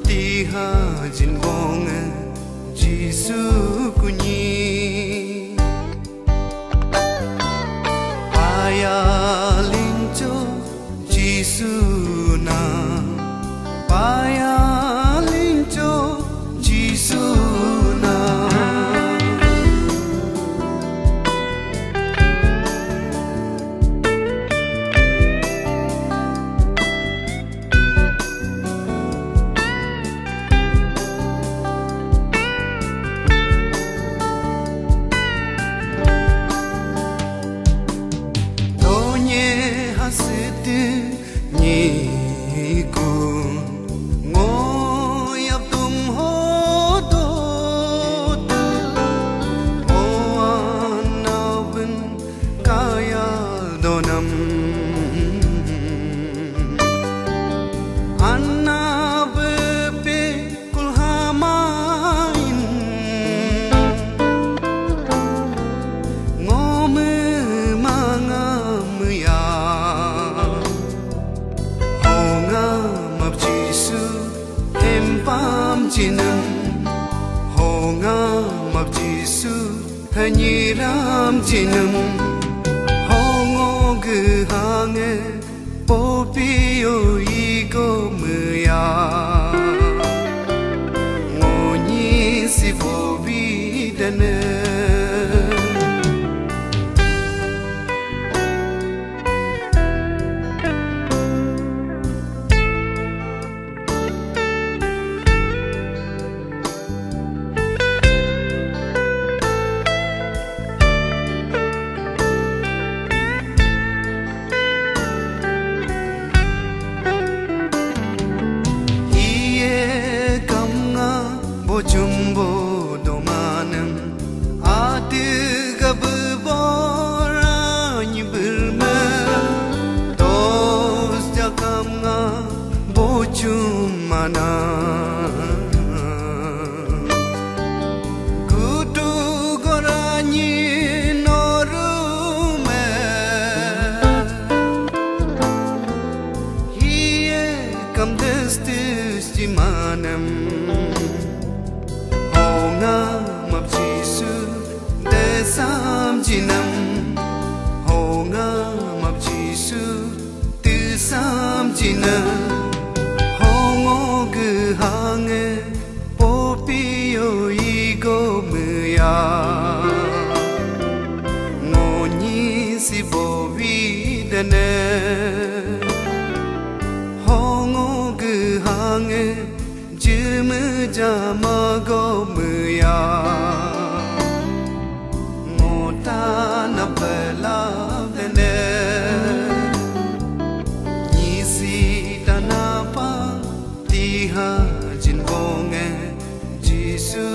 tiha jin bong Jisu kunyi paya lincho Jisu na paya lincho Jisu na Jinam honga map Jisu hanyi ram jinam hongo gu hange popiyo igo muya ngoni si bobi dane Jumbo domanam adiga bora nyibirma dos jakamna bojumana kudu gorani norume hiye kamdestis jimanam map Jisu desam jinam honga map Jisu tisam jinam hongo gu hange popiyo igo muya ngoni si bobi dane hongo gu hange Jima jama go muya Ngota na bela dene Nisi tanapa tiha jin bonge Jisu